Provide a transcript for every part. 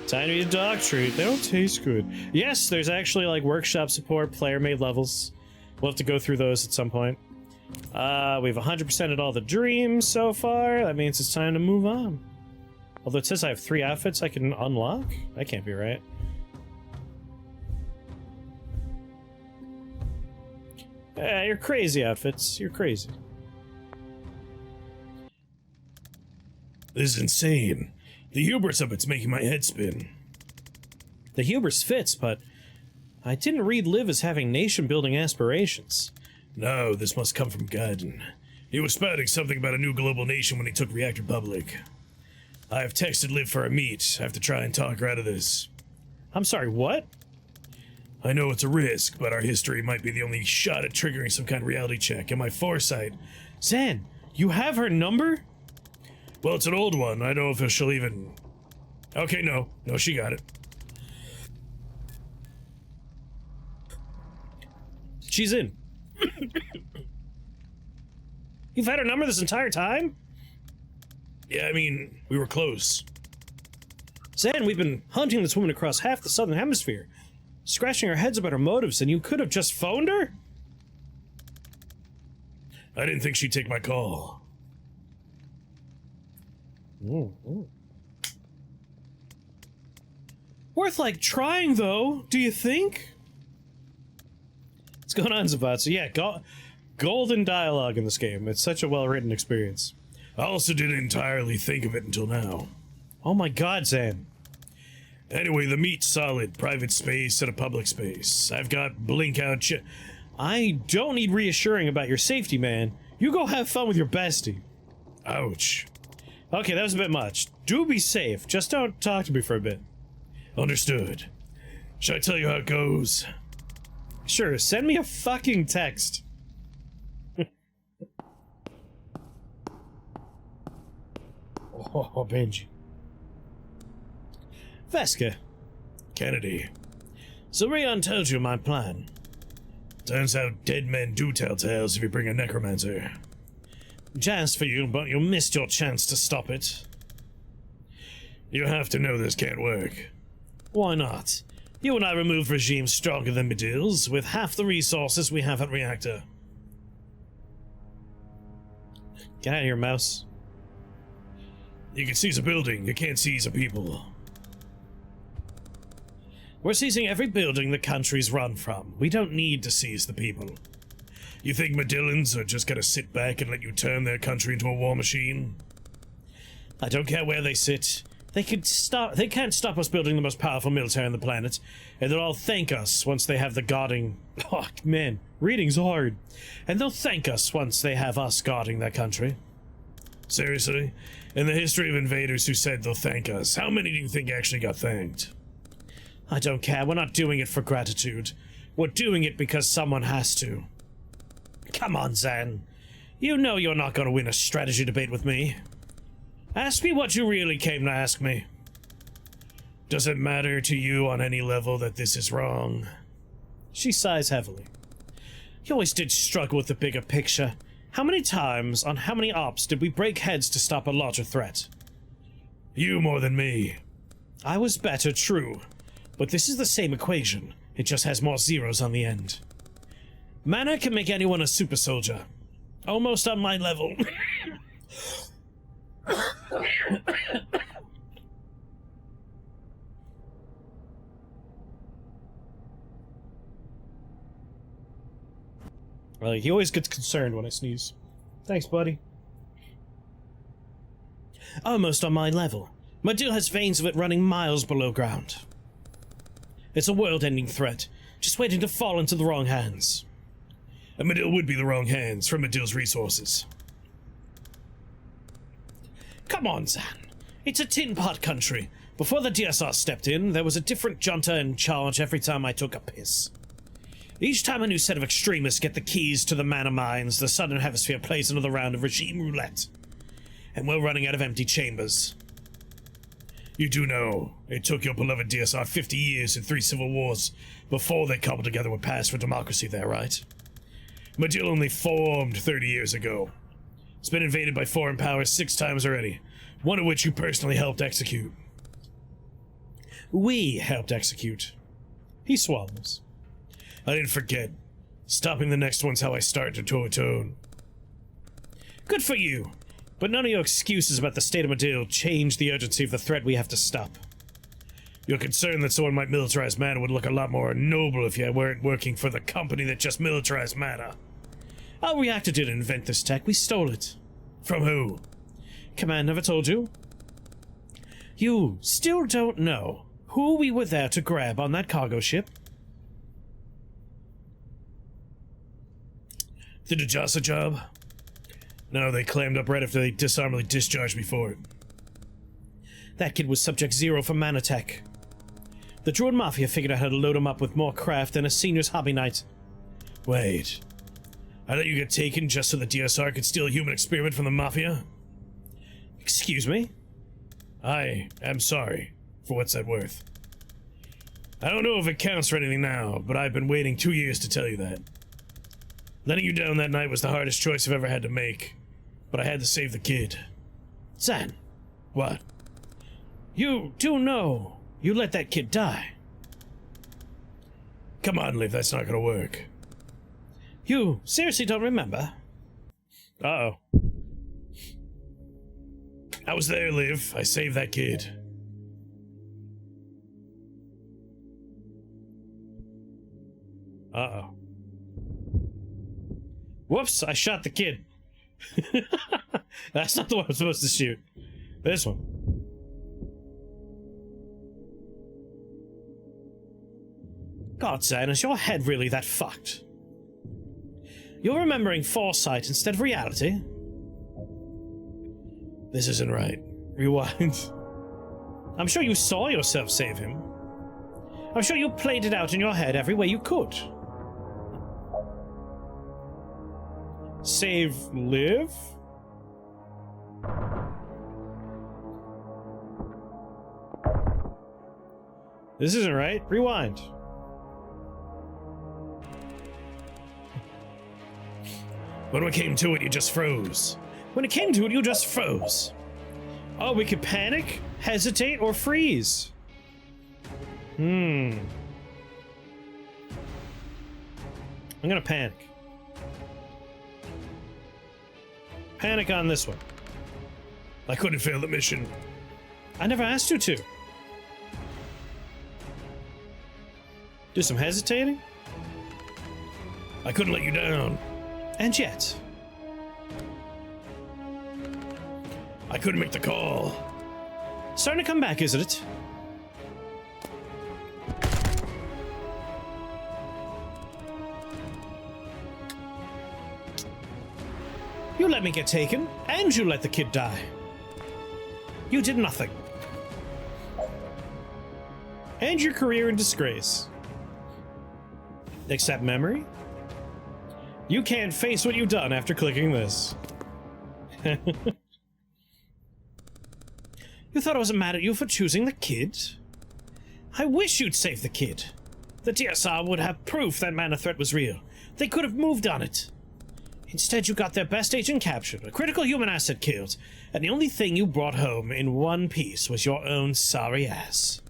Time to eat a dog treat. They don't taste good. Yes, there's actually like workshop support, player-made levels. We'll have to go through those at some point. We've 100%ed all the dreams so far. That means it's time to move on. Although it says I have 3 outfits I can unlock? That can't be right. Yeah, you're crazy, outfits. You're crazy. This is insane. The hubris of it's making my head spin. The hubris fits, but I didn't read Liv as having nation-building aspirations. No, this must come from Gaiden. He was spouting something about a new global nation when he took Reactor Public. I have texted Liv for a meet. I have to try and talk her out of this. I'm sorry, what? I know it's a risk, but our history might be the only shot at triggering some kind of reality check, and my foresight... Zan, you have her number? Well, it's an old one. I don't know if she'll even... Okay, no, she got it. She's in. You've had her number this entire time? Yeah, I mean, we were close. Zan, we've been hunting this woman across half the southern hemisphere, scratching our heads about her motives, and you could have just phoned her? I didn't think she'd take my call. Ooh. Worth, like, trying, though, do you think? What's going on, Zavatsu? Yeah, golden dialogue in this game. It's such a well-written experience. I also didn't entirely think of it until now. Oh my god, Zan. Anyway, the meat's solid. Private space and a public space. I've got blink out I don't need reassuring about your safety, man. You go have fun with your bestie. Ouch. Okay, that was a bit much. Do be safe. Just don't talk to me for a bit. Understood. Should I tell you how it goes? Sure, send me a fucking text. Oh, Benji. Veska. Kennedy. So Rion told you my plan. Turns out dead men do tell tales if you bring a necromancer. Jazz for you, but you missed your chance to stop it. You have to know this can't work. Why not? You and I removed regimes stronger than Medill's, with half the resources we have at Reactor. Get out of here, mouse. You can seize a building, you can't seize a people. We're seizing every building the country's run from. We don't need to seize the people. You think Medillans are just gonna sit back and let you turn their country into a war machine? I don't care where they sit. They can't stop us building the most powerful military on the planet, and they'll all thank us once they have the guarding... Oh, man, reading's hard. And they'll thank us once they have us guarding their country. Seriously? In the history of invaders who said they'll thank us, how many do you think actually got thanked? I don't care. We're not doing it for gratitude. We're doing it because someone has to. Come on, Zan. You know you're not going to win a strategy debate with me. Ask me what you really came to ask me. Does it matter to you on any level that this is wrong? She sighs heavily. You always did struggle with the bigger picture. How many times, on how many ops, did we break heads to stop a larger threat? You more than me. I was better, true. But this is the same equation. It just has more zeros on the end. Mana can make anyone a super soldier. Almost on my level. Like, he always gets concerned when I sneeze. Thanks, buddy. Almost on my level. My deal has veins of it running miles below ground. It's a world-ending threat, just waiting to fall into the wrong hands. And Medill would be the wrong hands from Medill's resources. Come on, Zan. It's a tin pot country. Before the DSR stepped in, there was a different junta in charge every time I took a piss. Each time a new set of extremists get the keys to the mana mines, the Southern Hemisphere plays another round of regime roulette. And we're running out of empty chambers. You do know, it took your beloved DSR 50 years and 3 civil wars before they cobbled together a path for democracy there, right? Medill only formed 30 years ago. It's been invaded by foreign powers 6 times already, one of which you personally helped execute. we helped execute. He swallows. I didn't forget. Stopping the next one's how I start to toe-a-toe. Good for you, but none of your excuses about the state of Madil change the urgency of the threat we have to stop. You're concerned that someone might militarize mana would look a lot more noble if you weren't working for the company that just militarized mana. Our reactor didn't invent this tech, we stole it. From who? Command never told you? You still don't know who we were there to grab on that cargo ship? The Dejasa job? No, they clammed up right after they dishonorably discharged me for it. That kid was Subject Zero for mana tech. The druid mafia figured out how to load him up with more craft than a senior's hobby night. Wait. I let you get taken just so the DSR could steal a human experiment from the mafia? Excuse me? I am sorry, for what's that worth. I don't know if it counts for anything now, but I've been waiting 2 years to tell you that. Letting you down that night was the hardest choice I've ever had to make, but I had to save the kid. Zan. What? You do know you let that kid die. Come on, Liv, that's not gonna work. You seriously don't remember? Uh-oh. I was there, Liv. I saved that kid. Uh-oh. Whoops, I shot the kid. That's not the one I'm supposed to shoot. This one. God, Zan, is your head really that fucked? You're remembering foresight instead of reality? This isn't right. Rewind. I'm sure you saw yourself save him. I'm sure you played it out in your head every way you could. Save Liv? This isn't right. Rewind. When it came to it, you just froze. When it came to it, you just froze. Oh, we could panic, hesitate, or freeze. I'm gonna panic. Panic on this one. I couldn't fail the mission. I never asked you to. Do some hesitating? I couldn't let you down. And yet. I couldn't make the call. Starting to come back, isn't it? You let me get taken, and you let the kid die. You did nothing. And your career in disgrace. Except memory? You can't face what you've done after clicking this. You thought I wasn't mad at you for choosing the kid? I wish you'd saved the kid. The DSR would have proof that mana threat was real. They could have moved on it. Instead, you got their best agent captured, a critical human asset killed, and the only thing you brought home in one piece was your own sorry ass.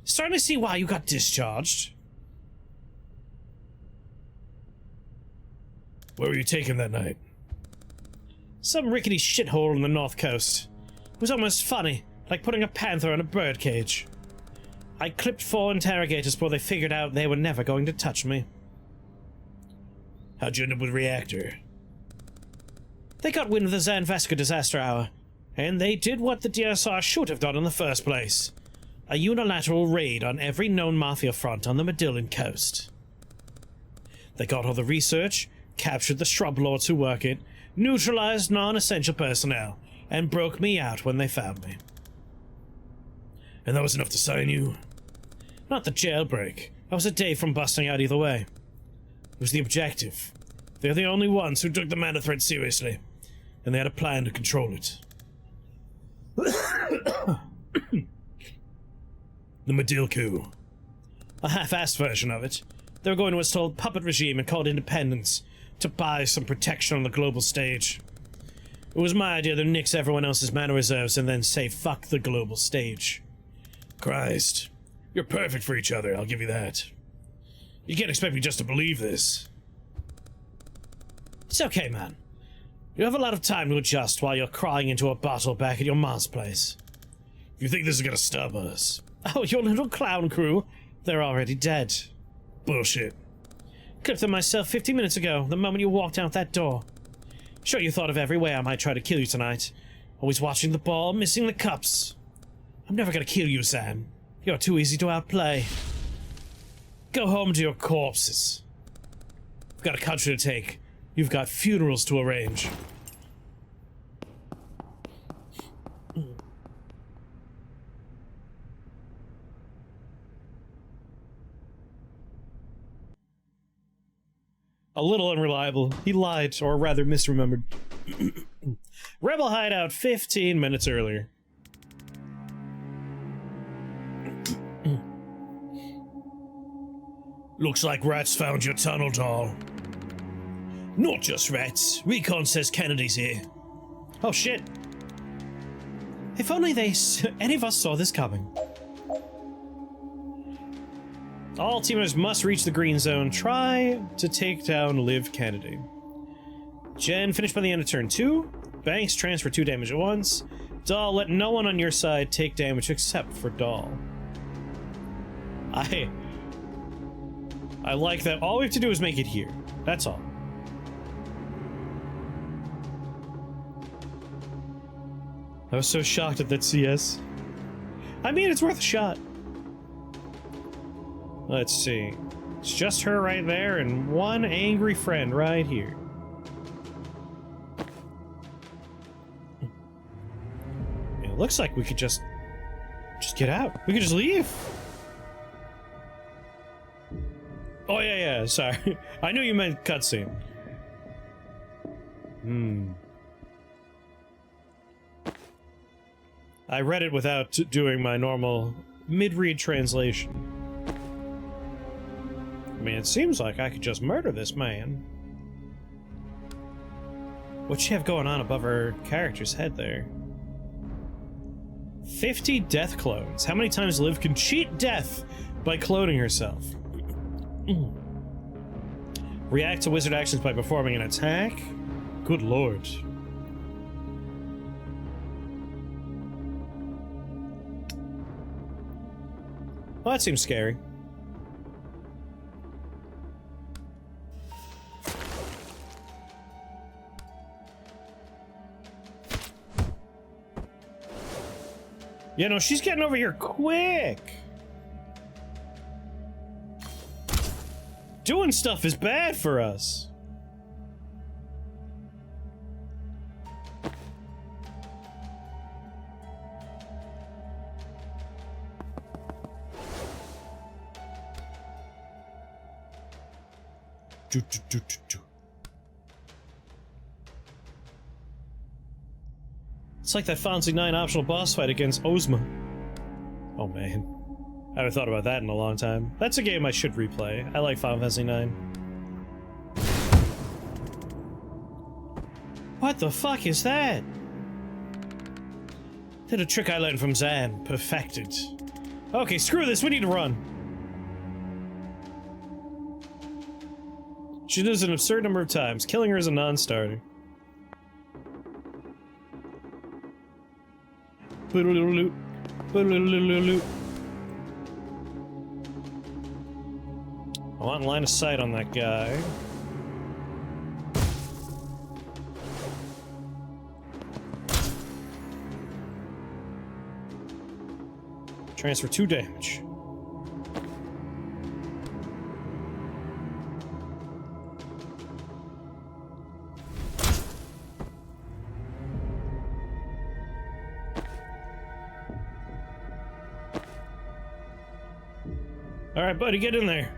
Starting to see why you got discharged. Where were you taken that night? Some rickety shithole on the north coast. It was almost funny, like putting a panther in a birdcage. I clipped 4 interrogators before they figured out they were never going to touch me. How'd you end up with Reactor? They got wind of the Zan Vesca disaster hour, and they did what the DSR should have done in the first place. A unilateral raid on every known mafia front on the Madillian coast. They got all the research, captured the shrub lords who work it, neutralized non-essential personnel, and broke me out when they found me. And that was enough to sign you? Not the jailbreak. I was a day from busting out either way. It was the objective. They're the only ones who took the mana threat seriously, and they had a plan to control it. The Madil coup. A half-assed version of it. They were going to install a puppet regime and call it independence, to buy some protection on the global stage. It was my idea to nix everyone else's mana reserves and then say fuck the global stage. Christ. You're perfect for each other, I'll give you that. You can't expect me just to believe this. It's okay, man. You have a lot of time to adjust while you're crying into a bottle back at your mom's place. You think this is gonna stop us? Oh, your little clown crew? They're already dead. Bullshit. Clipped them myself 15 minutes ago, the moment you walked out that door. Sure, you thought of every way I might try to kill you tonight. Always watching the ball, missing the cups. I'm never gonna kill you, Zan. You're too easy to outplay. Go home to your corpses. You've got a country to take. You've got funerals to arrange. A little unreliable. He lied, or rather misremembered. Rebel hideout 15 minutes earlier. Looks like rats found your tunnel, doll. Not just rats. Recon says Kennedy's here. Oh shit. If only any of us saw this coming. All teamers must reach the green zone. Try to take down Liv Kennedy. Jen, finish by the end of turn 2. Banks, transfer 2 damage at once. Doll, let no one on your side take damage except for Doll. I like that all we have to do is make it here. That's all. I was so shocked at that CS. I mean, it's worth a shot. Let's see. It's just her right there and one angry friend right here. It looks like we could just get out. We could just leave. Oh, yeah, sorry. I knew you meant cutscene. I read it without doing my normal mid-read translation. I mean, it seems like I could just murder this man. What's she have going on above her character's head there? 50 death clones. How many times Liv can cheat death by cloning herself? React to wizard actions by performing an attack? Good lord. Well, that seems scary. You know, she's getting over here quick. Doing stuff is bad for us. It's like that Final Fantasy 9 optional boss fight against Ozma. Oh man. I haven't thought about that in a long time. That's a game I should replay. I like Final Fantasy 9. What the fuck is that? Did a trick I learned from Zan. Perfected. Okay, screw this, we need to run. She does an absurd number of times. Killing her is a non-starter. I want line of sight on that guy. Transfer 2 damage. All right, buddy, get in there.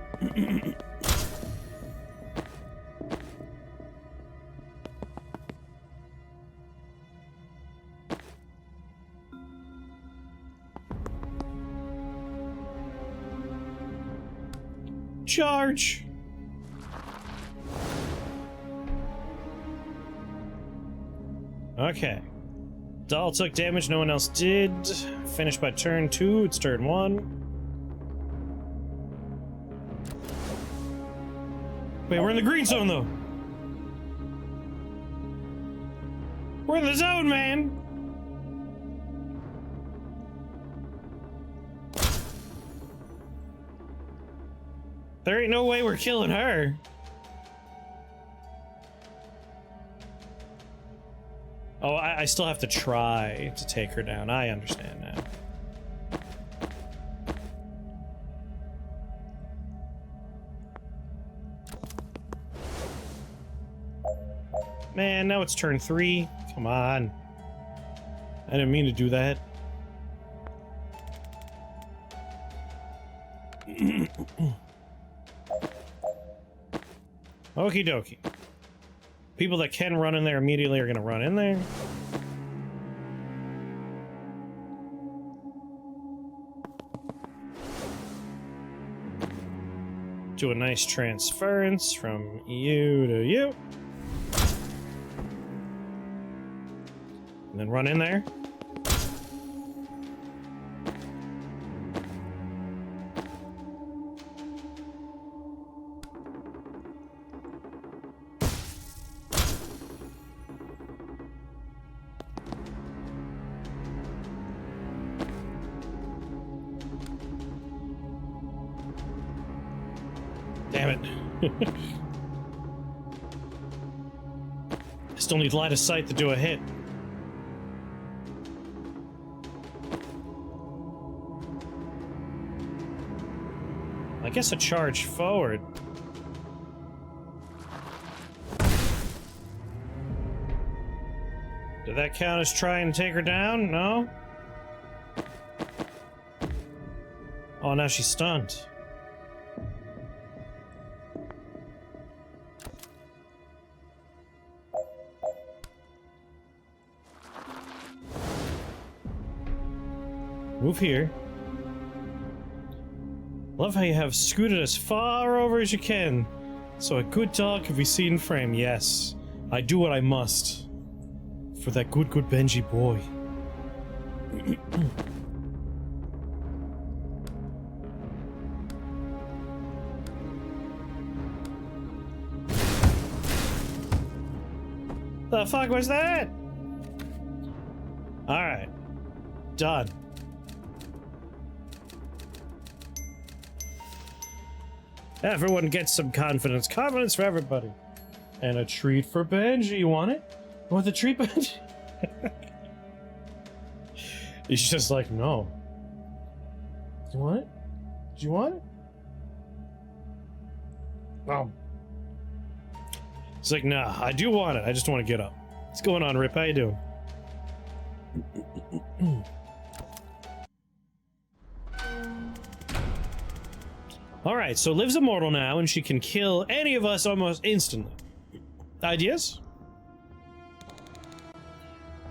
Charge. Okay. Doll took damage, no one else did. Finished by turn 2, it's turn 1. Wait, we're in the green zone, though. We're in the zone, man! There ain't no way we're killing her. Oh, I still have to try to take her down. I understand now. Man, now it's turn 3. Come on. I didn't mean to do that. Okie dokie. People that can run in there immediately are gonna run in there. Do a nice transference from you to you. And then run in there. Damn it. I still need line of sight to do a hit. I guess a charge forward. Did that count as trying to take her down? No? Oh, now she's stunned. Move here. Love how you have scooted as far over as you can, so a good dog can be seen in frame. Yes, I do what I must for that good Benji boy. The fuck was that? All right, done. Everyone gets some confidence. Confidence for everybody. And a treat for Benji. You want it? You want the treat, Benji? He's just like, no. Do you want it? Do you want it? No. He's like, nah, I do want it. I just want to get up. What's going on, Rip? How you doing? Alright, so Liv's immortal now, and she can kill any of us almost instantly. Ideas?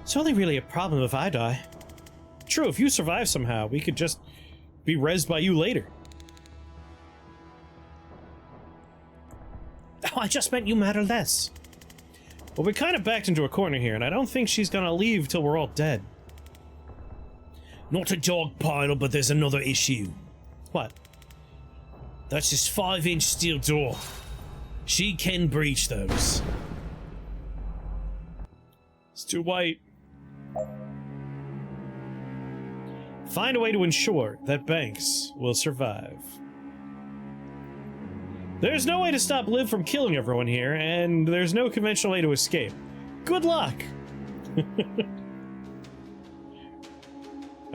It's only really a problem if I die. True, if you survive somehow, we could just be rezzed by you later. Oh, I just meant you matter less. Well, we kind of backed into a corner here, and I don't think she's gonna leave till we're all dead. Not a dog pile, but there's another issue. What? That's this 5-inch steel door. She can breach those. It's too white. Find a way to ensure that Banks will survive. There's no way to stop Liv from killing everyone here, and there's no conventional way to escape. Good luck!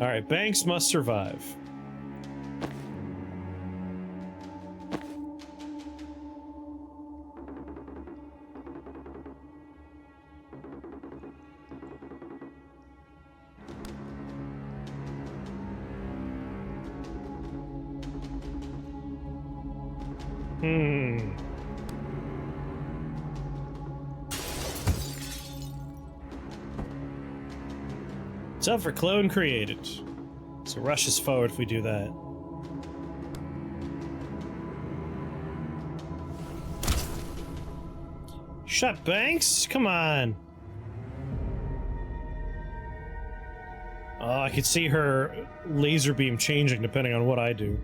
Alright, Banks must survive. It's up for clone created. So rush us forward if we do that. Shut Banks? Come on. Oh, I could see her laser beam changing depending on what I do.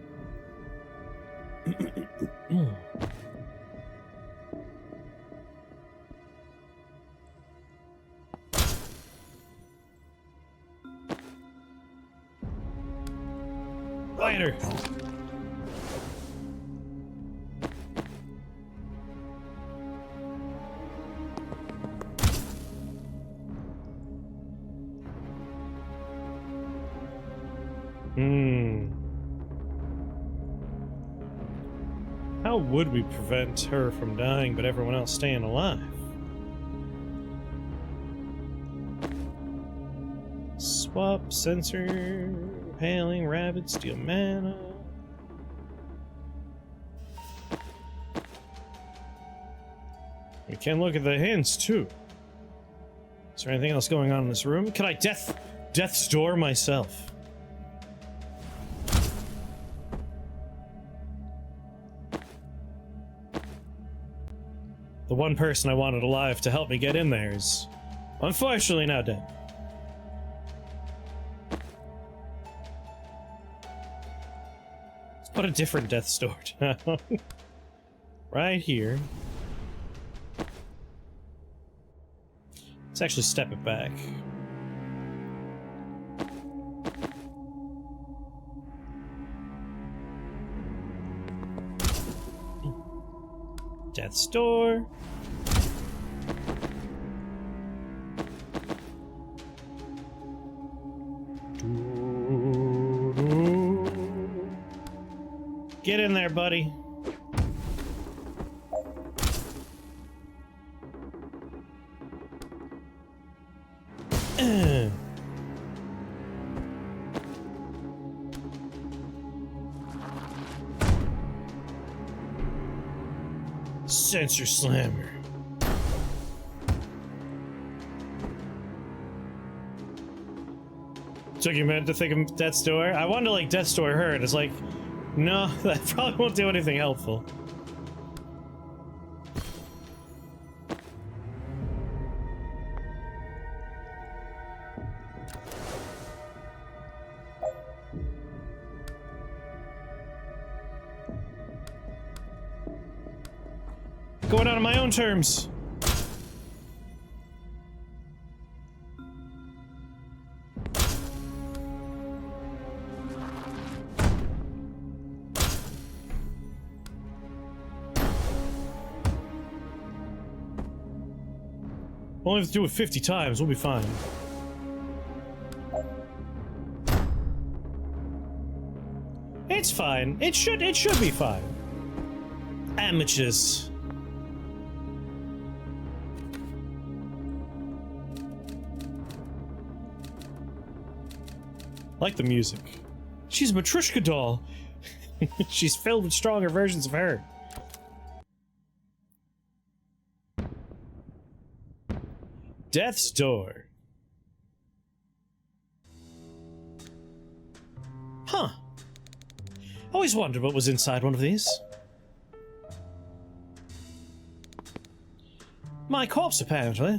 Spider! How would we prevent her from dying but everyone else staying alive? Swap, sensor, hailing, rabbit, steal mana. We can look at the hints too. Is there anything else going on in this room? Can I death's door myself? The one person I wanted alive to help me get in there is unfortunately now dead. Let's put a different death's door down. Right here. Let's actually step it back. Death's door. Get in there, buddy. Sensor slammer. Took you a minute to think of Death's Door. I wanted to like Death's Door her, and it's like, no, that probably won't do anything helpful. Going out on my own terms. Only have to do it 50 times, we'll be fine. It's fine. It should be fine. Amateurs. Like the music. She's a Matryoshka doll. She's filled with stronger versions of her. Death's Door. Huh. Always wondered what was inside one of these. My corpse, apparently.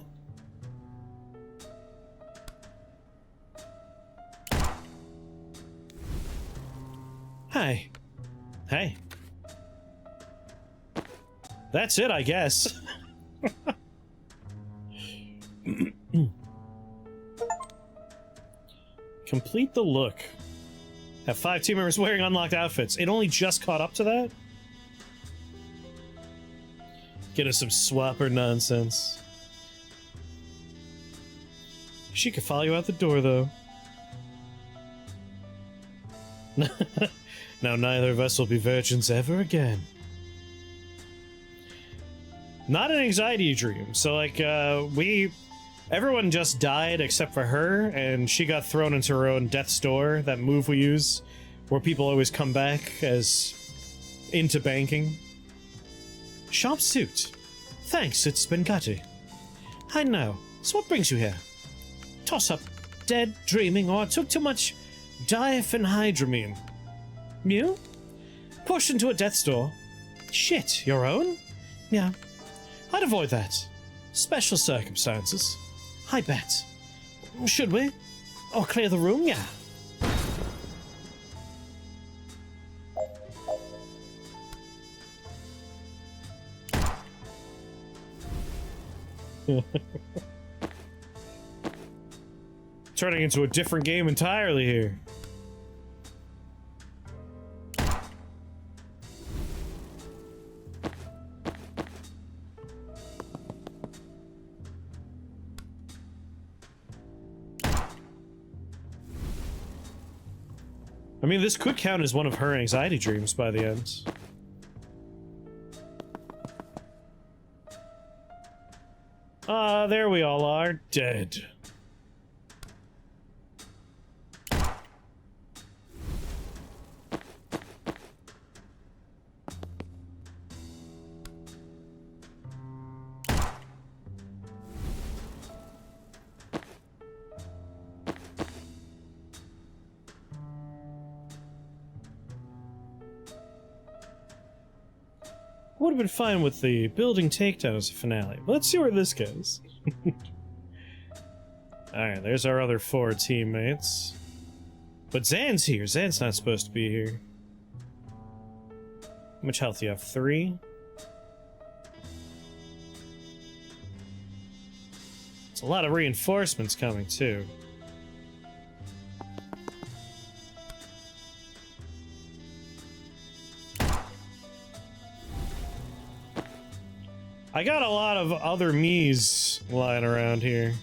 Hey. Hey. That's it, I guess. Complete the look. Have 5 team members wearing unlocked outfits. It only just caught up to that? Get us some swapper nonsense. She could follow you out the door, though. Now neither of us will be virgins ever again. Not an anxiety dream. So, like, everyone just died except for her, and she got thrown into her own death's door, that move we use, where people always come back as into banking. Sharp suit. Thanks, it's been gutty. I know. So what brings you here? Toss up dead, dreaming, or took too much diphenhydramine. You? Pushed into a death's door. Shit, your own? Yeah. I'd avoid that. Special circumstances. I bet. Should we? Or clear the room? Yeah. Turning into a different game entirely here. I mean, this could count as one of her anxiety dreams by the end. Ah, there we all are, dead. Would have been fine with the building takedown as a finale, but let's see where this goes. Alright, there's our other 4 teammates. But Zan's here. Zan's not supposed to be here. How much health do you have? 3? It's a lot of reinforcements coming, too. I got a lot of other me's lying around here.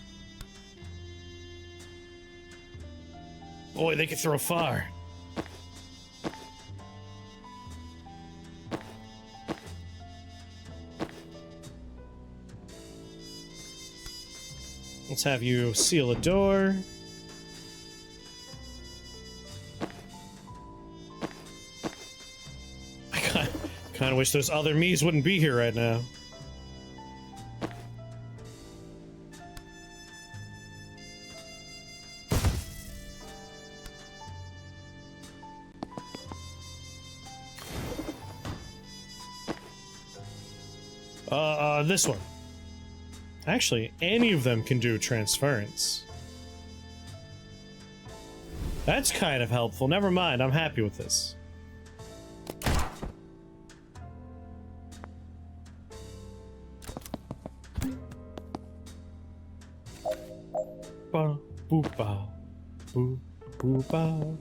Boy, they can throw far. Let's have you seal a door. I kind of wish those other me's wouldn't be here right now. This one. Actually, any of them can do transference. That's kind of helpful. Never mind, I'm happy with this. Ba, boop, ba, boop, boop, ba.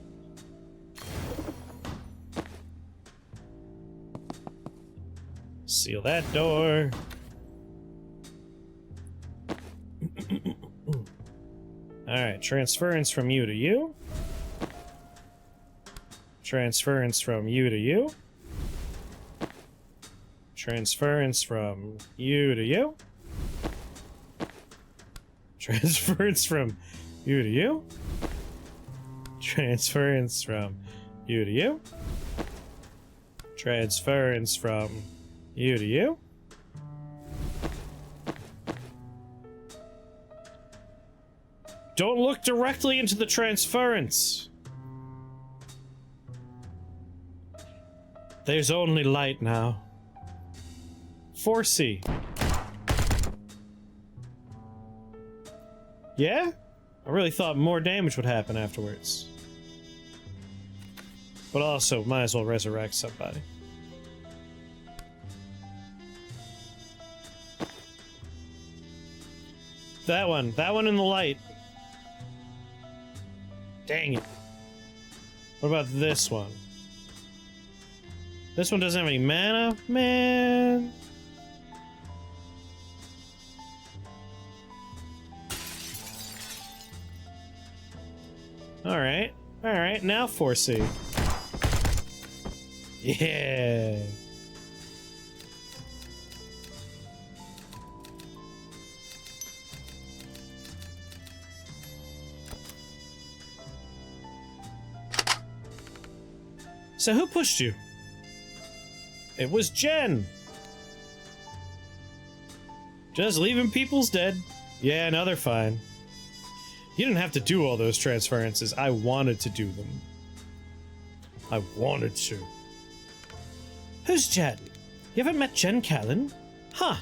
Seal that door. Alright, transference from you to you. Transference from you to you. Transference from you to you. Transference from you to you. Transference from you to you. Transference from you to you. Don't look directly into the transference. There's only light now. 4C. Yeah? I really thought more damage would happen afterwards. But also, might as well resurrect somebody. That one in the light. Dang it. What about this one? This one doesn't have any mana? Man. Alright. Alright, now 4C. Yeah. So who pushed you? It was Jen. Just leaving people's dead. Yeah, no, they're fine. You didn't have to do all those transferences. I wanted to do them. I wanted to. Who's Jen? You haven't met Jen Callan? Huh.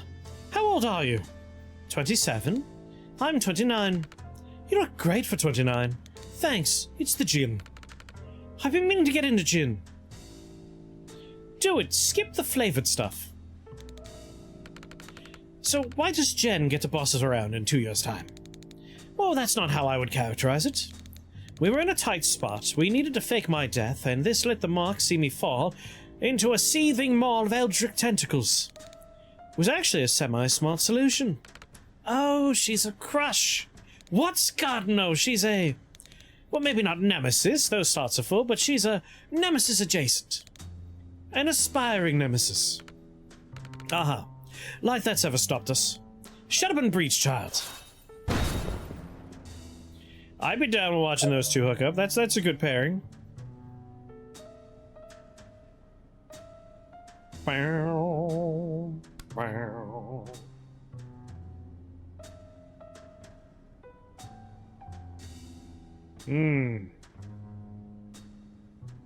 How old are you? 27? I'm 29. You look great for 29. Thanks. It's the gin. I've been meaning to get into gin. Do it. Skip the flavored stuff. So why does Jen get to boss us around in 2 years' time? Well, that's not how I would characterize it. We were in a tight spot. We needed to fake my death, and this let the mark see me fall into a seething maw of eldritch tentacles. It was actually a semi-smart solution. Oh, she's a crush. What's God, no, she's a... Well, maybe not nemesis, those slots are full, but she's a nemesis adjacent. An aspiring nemesis. Aha. Like that's ever stopped us. Shut up and breach, child. I'd be down with watching those two hook up. That's a good pairing.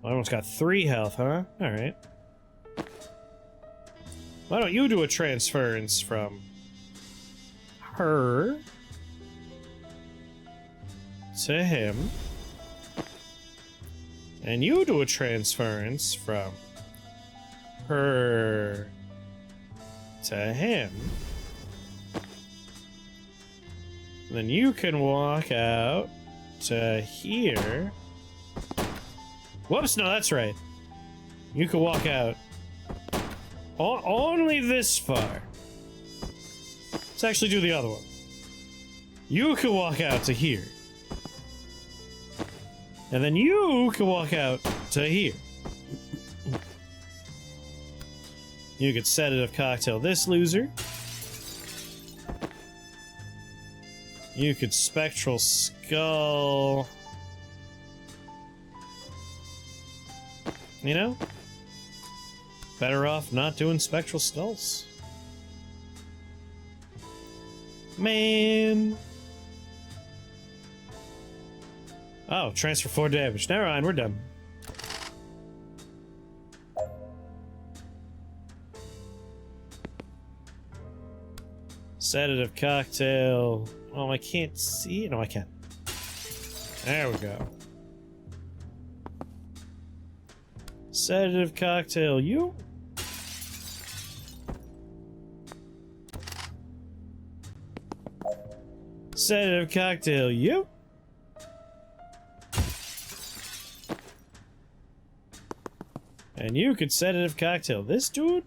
I almost got 3 health, huh? Alright. Why don't you do a transference from her to him, and you do a transference from her to him, and then you can walk out to here. Whoops, no, that's right. You can walk out only this far. Let's actually do the other one. You can walk out to here. And then you can walk out to here. You could sedative cocktail this loser. You could spectral skull. You know? Better off not doing spectral skulls. Man. Oh, transfer 4 damage. Never mind, we're done. Sedative cocktail. Oh, I can't see. No, I can. There we go. Sedative cocktail, you. Sedative cocktail, you. And you could sedative cocktail this dude?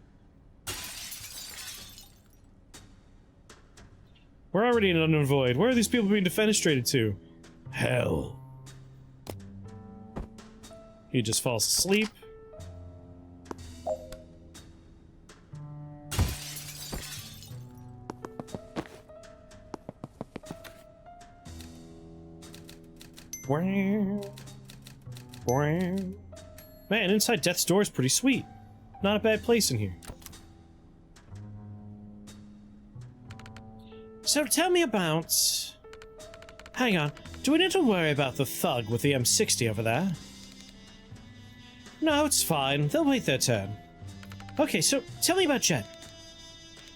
We're already in an void. Where are these people being defenestrated to? Hell. He just falls asleep. Man, inside Death's Door is pretty sweet. Not a bad place in here. So tell me about... Hang on. Do we need to worry about the thug with the M60 over there? No, it's fine. They'll wait their turn. Okay, so tell me about Jen.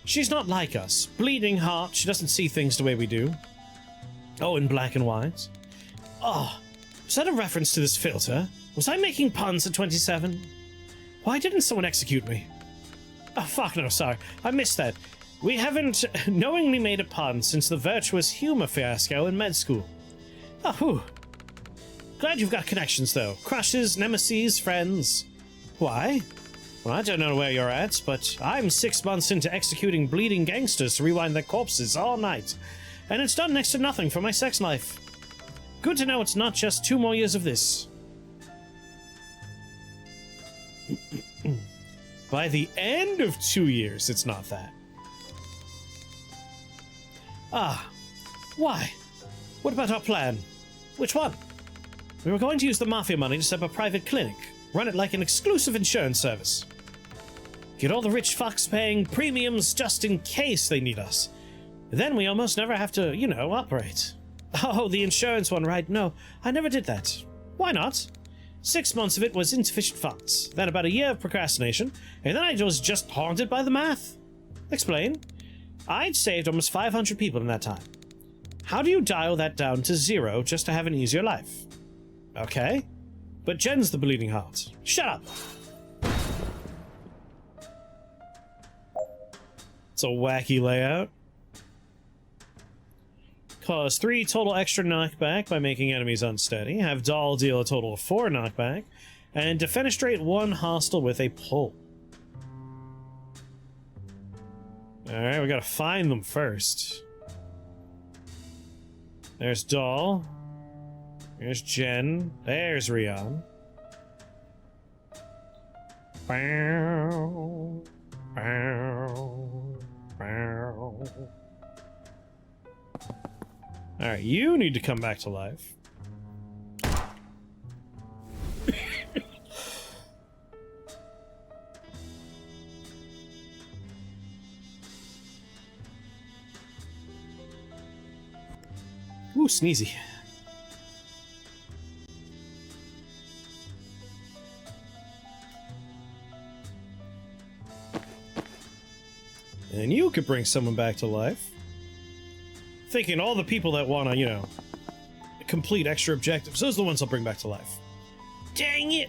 She's not like us. Bleeding heart. She doesn't see things the way we do. Oh, in black and white. Oh, was that a reference to this filter? Was I making puns at 27? Why didn't someone execute me? Oh, fuck no, sorry. I missed that. We haven't knowingly made a pun since the virtuous humor fiasco in med school. Oh, whew. Glad you've got connections, though. Crushes, nemesis, friends. Why? Well, I don't know where you're at, but I'm 6 months into executing bleeding gangsters to rewind their corpses all night. And it's done next to nothing for my sex life. Good to know it's not just 2 more years of this. By the end of 2 years, it's not that. Ah, why? What about our plan? Which one? We were going to use the mafia money to set up a private clinic, run it like an exclusive insurance service. Get all the rich fucks paying premiums just in case they need us. Then we almost never have to, you know, operate. Oh, the insurance one, right? No, I never did that. Why not? 6 months of it was insufficient funds, then about a year of procrastination, and then I was just haunted by the math. Explain. I'd saved almost 500 people in that time. How do you dial that down to 0 just to have an easier life? Okay. But Jen's the bleeding heart. Shut up! It's a wacky layout. Cause 3 total extra knockback by making enemies unsteady. Have Doll deal a total of 4 knockback. And defenestrate 1 hostile with a pull. Alright, we gotta find them first. There's Doll. There's Jen. There's Rion. Bow. Bow. Bow. Alright, you need to come back to life. Ooh, sneezy. And you could bring someone back to life. Thinking all the people that want to, you know, complete extra objectives, those are the ones I'll bring back to life. Dang it!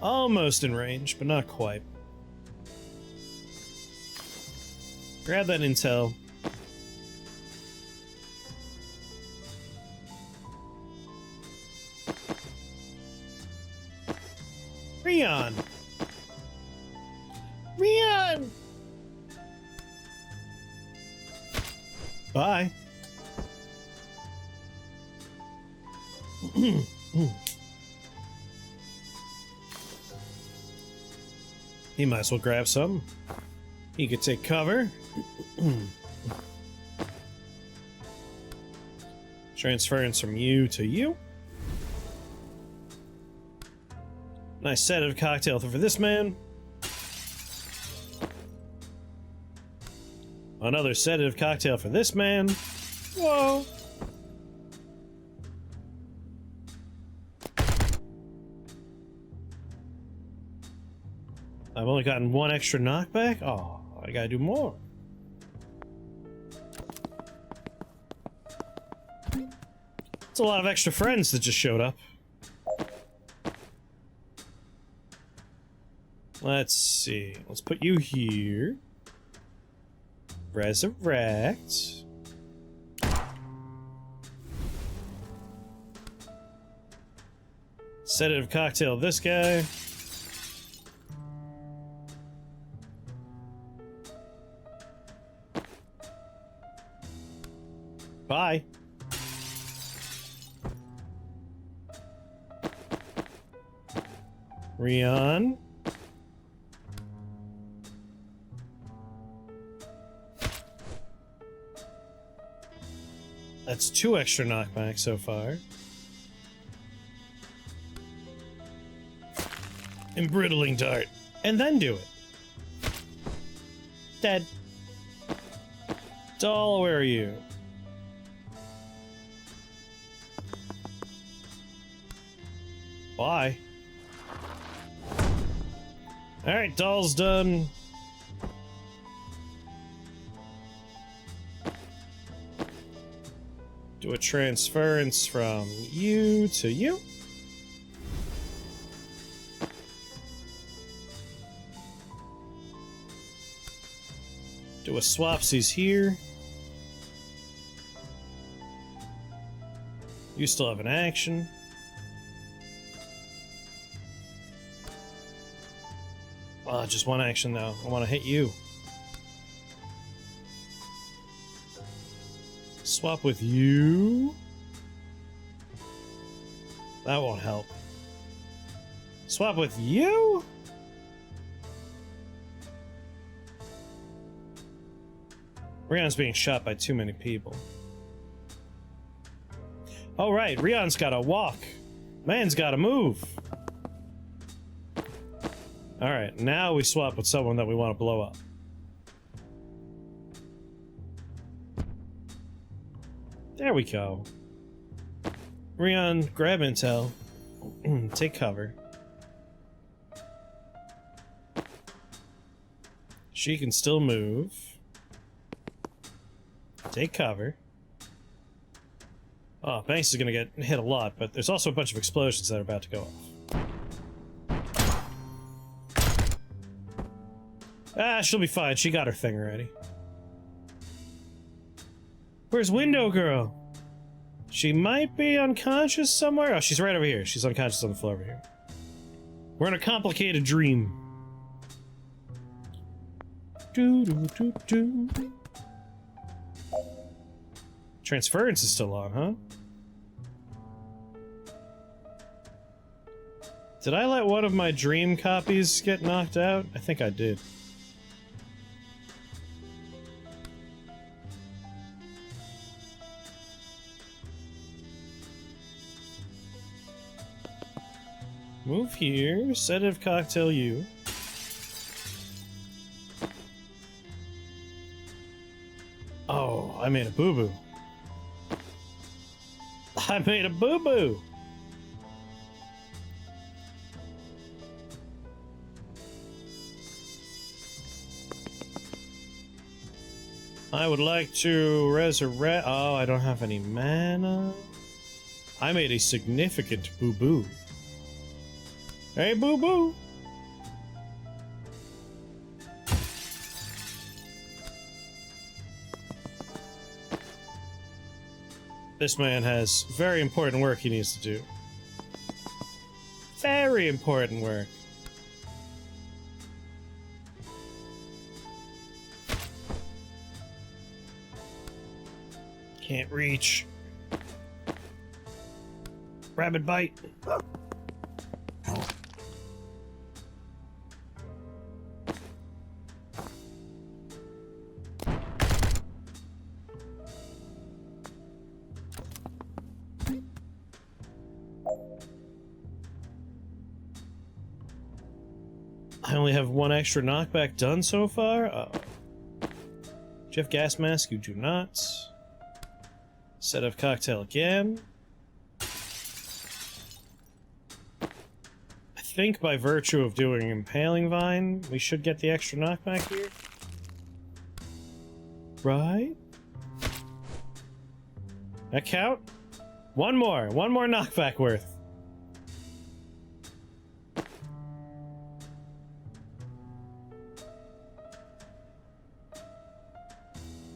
Almost in range, but not quite. Grab that intel. Rion! Rion! Bye. He might as well grab some. He could take cover. Transference from you to you. Nice sedative cocktail for this man. Another sedative cocktail for this man. Whoa. I've only gotten one extra knockback? Oh, I gotta do more. It's a lot of extra friends that just showed up. Let's see. Let's put you here. Resurrect. Sedative cocktail this guy. Bye. Rion. That's 2 extra knockbacks so far. Embrittling dart. And then do it. Dead. Doll, where are you? Bye. Alright, doll's done. Do a transference from you to you. Do a swapsies here. You still have an action. Just one action though. I want to hit you. Swap with you. That won't help. Swap with you? Rion's being shot by too many people. Oh right, Rion's gotta walk. Man's gotta move. Alright, now we swap with someone that we want to blow up. There we go. Rion, grab intel. Take cover. She can still move. Take cover. Oh, Banks is gonna get hit a lot, but there's also a bunch of explosions that are about to go off. Ah, she'll be fine. She got her thing already. Where's Window Girl? She might be unconscious somewhere. Oh, she's right over here. She's unconscious on the floor over here. We're in a complicated dream. Transference is still on, huh? Did I let one of my dream copies get knocked out? I think I did. Move here, sedative cocktail you. Oh, I made a boo-boo. I made a boo-boo! I would like to resurrect... Oh, I don't have any mana. I made a significant boo-boo. Hey, boo-boo! This man has very important work he needs to do. Very important work. Can't reach. Rabbit bite. I only have one extra knockback done so far? Uh-oh. Do you have gas mask? You do not. Set of cocktail again. I think by virtue of doing impaling vine, we should get the extra knockback here. Right? That count? One more knockback worth.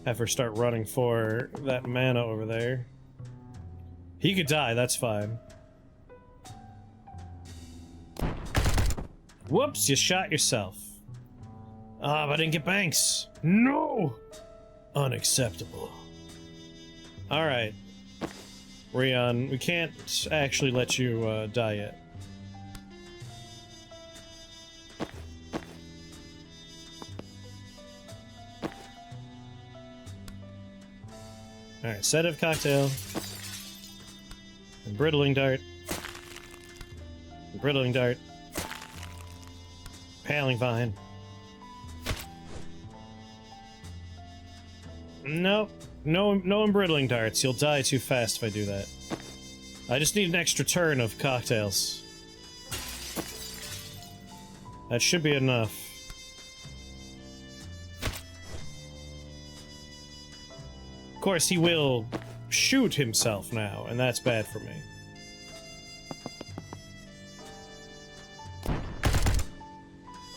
Have her start running for that mana over there. He could die, that's fine. Whoops, you shot yourself. Ah, but I didn't get Banks. No! Unacceptable. Alright. Rion, we can't actually let you die yet. Alright, sedative cocktail. Embrittling dart. Embrittling dart. Paling vine. Nope. No embrittling darts. You'll die too fast if I do that. I just need an extra turn of cocktails. That should be enough. Of course, he will shoot himself now, and that's bad for me.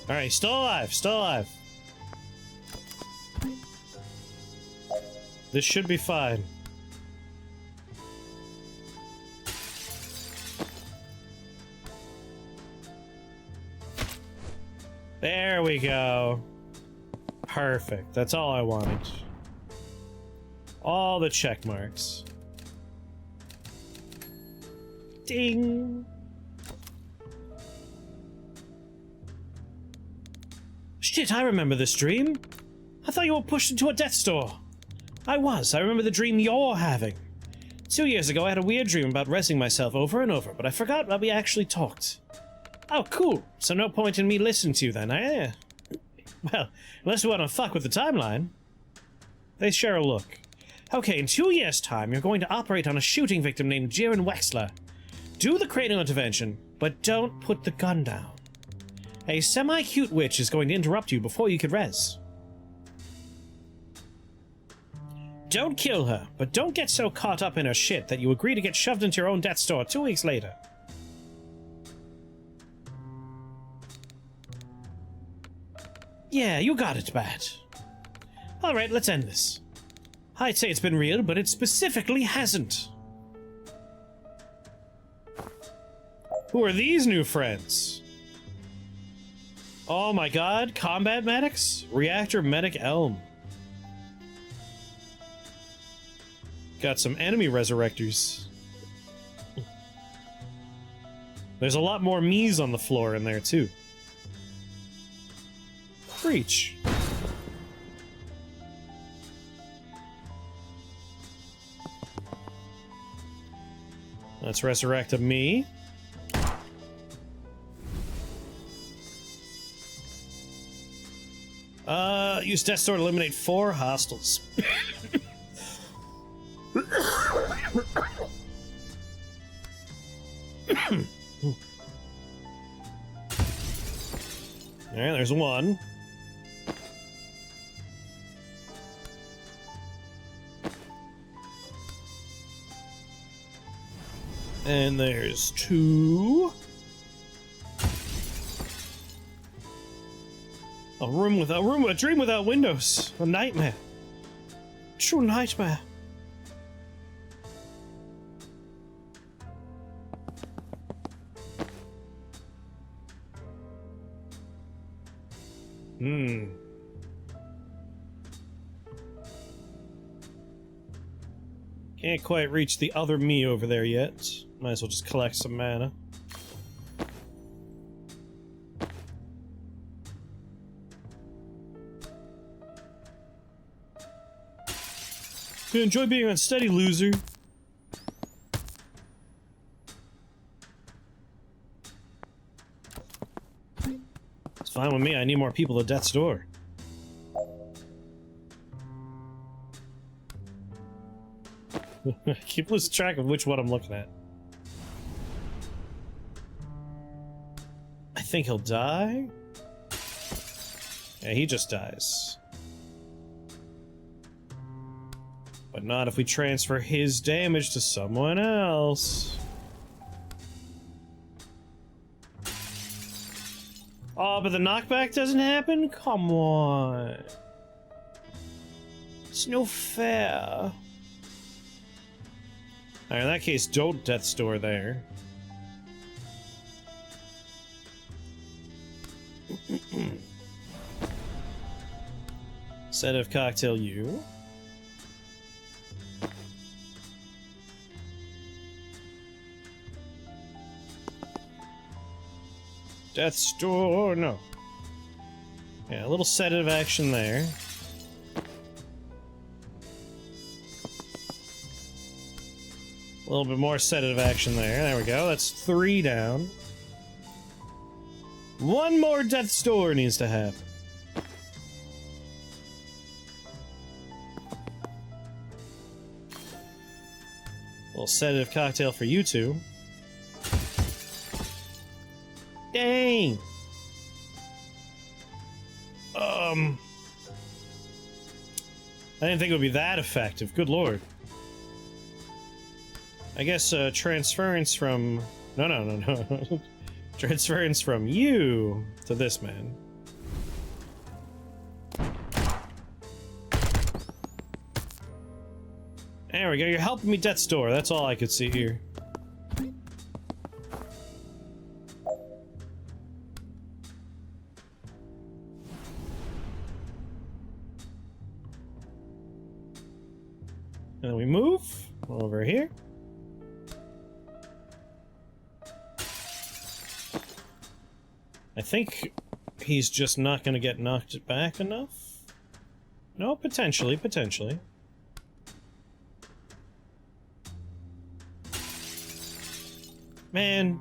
Alright, still alive, still alive. This should be fine. There we go. Perfect, that's all I wanted. All the check marks. Ding! Shit, I remember this dream. I thought you were pushed into a death's door. I was. I remember the dream you're having. 2 years ago, I had a weird dream about resting myself over and over, but I forgot that we actually talked. Oh, cool. So no point in me listening to you then, eh? Well, unless you want to fuck with the timeline. They share a look. Okay, in 2 years' time, you're going to operate on a shooting victim named Jiren Wexler. Do the cranial intervention, but don't put the gun down. A semi-cute witch is going to interrupt you before you can res. Don't kill her, but don't get so caught up in her shit that you agree to get shoved into your own death's door 2 weeks later. Yeah, you got it, Bat. Alright, let's end this. I'd say it's been real, but it specifically hasn't. Who are these new friends? Oh my god, combat medics? Reactor medic Elm. Got some enemy resurrectors. There's a lot more me's on the floor in there, too. Breach. Let's resurrect a me. Use Death Store to eliminate 4 hostiles. Alright, there's 1. And there's 2. A dream without windows. A nightmare. True nightmare. Can't quite reach the other me over there yet. Might as well just collect some mana. You enjoy being unsteady, loser. It's fine with me, I need more people at Death's Door. I keep losing track of which one I'm looking at. I think he'll die? Yeah, he just dies. But not if we transfer his damage to someone else. Oh, but the knockback doesn't happen? Come on. It's no fair. Alright, in that case, don't Death's Door there. Sedative Cocktail you. Death's Door, no. Yeah, a little sedative action there. A little bit more sedative action there. There we go. That's 3 down. 1 more Death's Door needs to happen. A little sedative cocktail for you two. Dang! I didn't think it would be that effective. Good lord. I guess, transference from... No. Transference from you to this man. There we go, you're helping me Death's Door. That's all I could see here. And then we move over here. I think he's just not going to get knocked back enough. No, potentially. Man.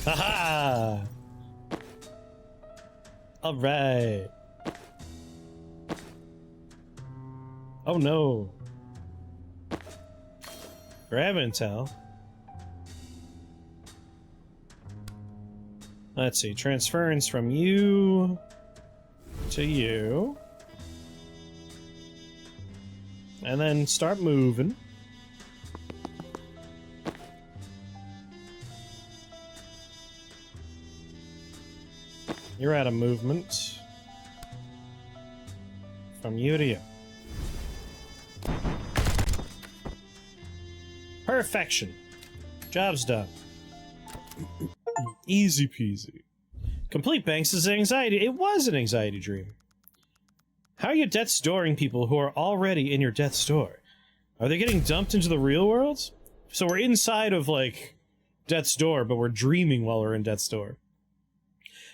Haha! Alright. Oh no. Grab intel. Let's see, transference from you to you. And then start moving. You're out of movement. From you to you. Perfection. Job's done. Easy peasy. Complete Banks' anxiety. It was an anxiety dream. How are you death's dooring people who are already in your death's door? Are they getting dumped into the real world? So we're inside of, like, death's door, but we're dreaming while we're in death's door.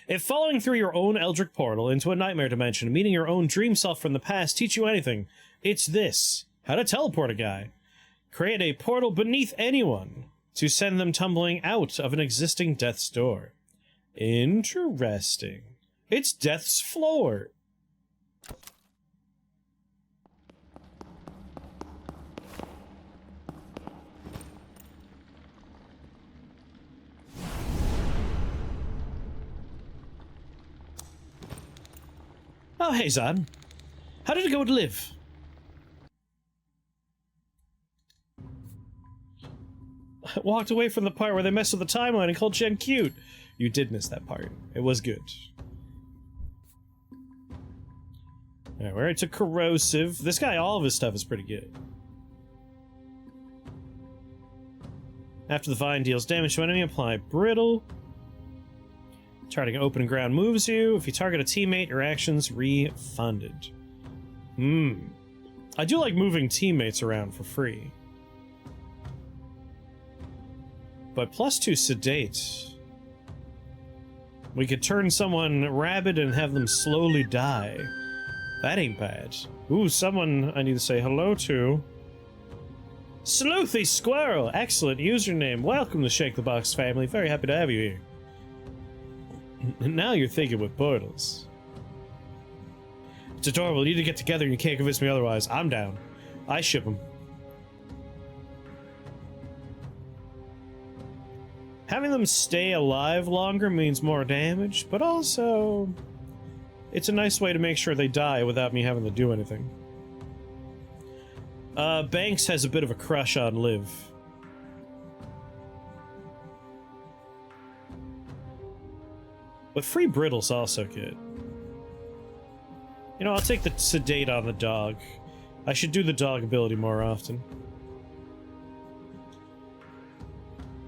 If following through your own Eldritch portal into a nightmare dimension, meeting your own dream self from the past teach you anything, it's this. How to teleport a guy. Create a portal beneath anyone to send them tumbling out of an existing death's door. Interesting. It's death's floor. Oh, hey, Zan. How did it go with Liv? I walked away from the part where they messed with the timeline and called Jen cute. You did miss that part. It was good. Alright, we're into corrosive. This guy, all of his stuff is pretty good. After the vine deals damage to enemy, apply brittle. Targeting open ground moves you. If you target a teammate, your action's refunded. I do like moving teammates around for free. But +2 sedate. We could turn someone rabid and have them slowly die. That ain't bad. Ooh, someone I need to say hello to. Sleuthy Squirrel! Excellent username. Welcome to Shake the Box family. Very happy to have you here. And now you're thinking with portals. It's adorable. You need to get together and you can't convince me otherwise. I'm down. I ship them. Having them stay alive longer means more damage, but also it's a nice way to make sure they die without me having to do anything. Banks has a bit of a crush on Liv. But free brittle's also good. You know, I'll take the sedate on the dog. I should do the dog ability more often.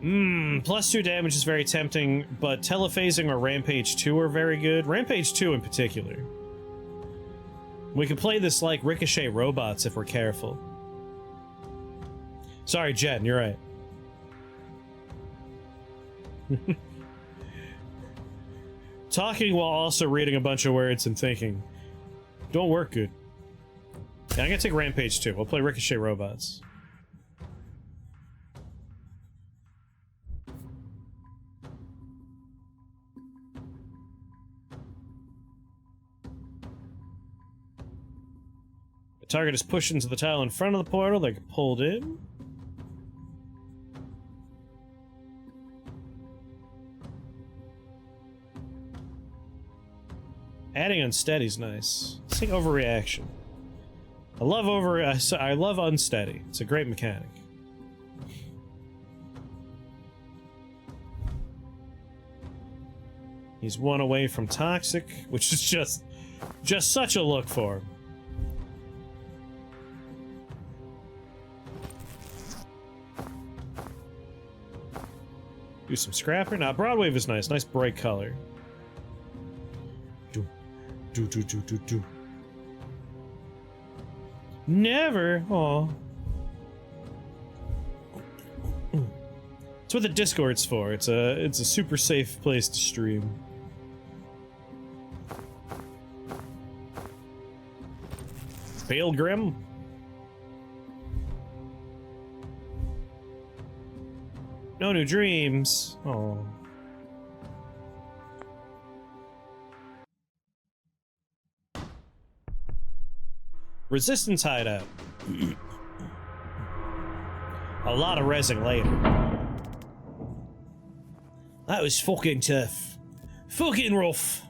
+2 damage is very tempting, but telephasing or Rampage 2 are very good. Rampage 2 in particular. We can play this like Ricochet robots if we're careful. Sorry, Jen, you're right. Talking while also reading a bunch of words and thinking. Don't work good. Yeah, I'm gonna take Rampage 2. We'll play Ricochet robots. The target is pushed into the tile in front of the portal. They get pulled in. Adding unsteady's nice. Let's take overreaction. I love unsteady. It's a great mechanic. He's one away from toxic, which is just such a look for him. Do some scrapper. Now, Broadwave is nice. Nice bright color. Do. Never. Aw. It's what the Discord's for. It's a super safe place to stream. Baelgrim. No new dreams. Oh. Resistance hideout. A lot of resin later. That was fucking tough. Fucking rough.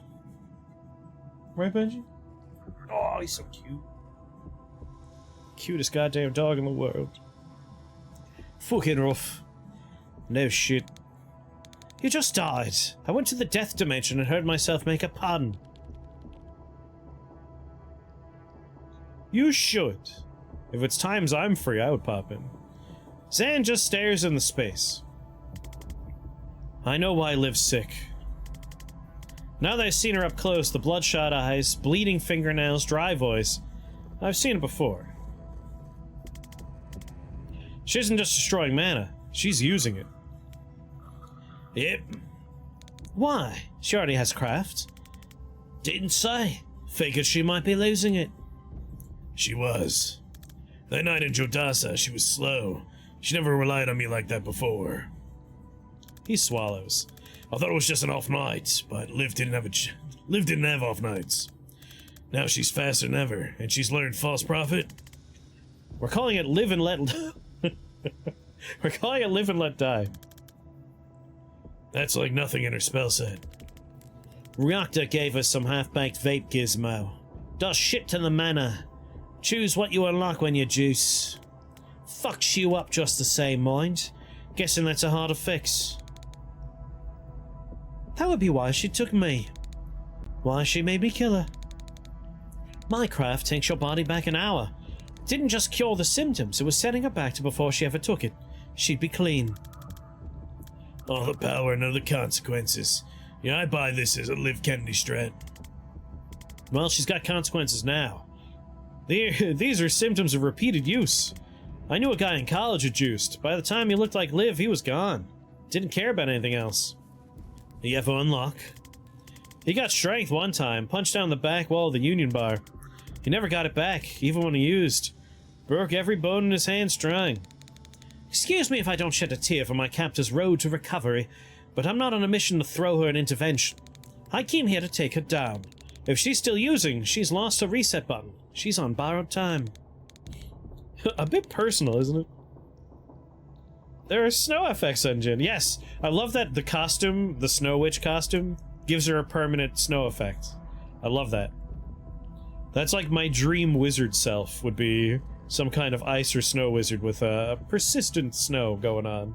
Right, Benji? Oh, he's so cute. Cutest goddamn dog in the world. Fucking rough. No shit. You just died. I went to the death dimension and heard myself make a pun. You should. If it's times I'm free, I would pop in. Zan just stares into space. I know why Liv's sick. Now that I've seen her up close, the bloodshot eyes, bleeding fingernails, dry voice, I've seen it before. She isn't just destroying mana, she's using it. Yep. Why? She already has craft. Didn't say. Figured she might be losing it. She was. That night in Jodasa, she was slow. She never relied on me like that before. He swallows. I thought it was just an off night, but Liv didn't have off nights. Now she's faster than ever, and she's learned false prophet. We're calling it live and let... We're calling it live and let die. That's like nothing in her spell set. Reactor gave us some half-baked vape gizmo. Does shit to the mana. Choose what you unlock when you juice. Fucks you up just the same, mind. Guessing that's a harder fix. That would be why she took me. Why she made me kill her. My craft takes your body back an hour. Didn't just cure the symptoms, it was setting her back to before she ever took it. She'd be clean. All the power, none of the consequences. Yeah, I buy this as a Liv Kennedy strat. Well, she's got consequences now. These are symptoms of repeated use. I knew a guy in college who juiced. By the time he looked like Liv, he was gone. Didn't care about anything else. You ever unlock? He got strength one time, punched down the back wall of the Union Bar. He never got it back, even when he used. Broke every bone in his hands trying. Excuse me if I don't shed a tear for my captor's road to recovery, but I'm not on a mission to throw her an intervention. I came here to take her down. If she's still using, she's lost her reset button. She's on borrowed time. A bit personal, isn't it? There are snow effects engine. Yes, I love that the costume, the Snow Witch costume, gives her a permanent snow effect. I love that. That's like my dream wizard self would be some kind of ice or snow wizard with a persistent snow going on.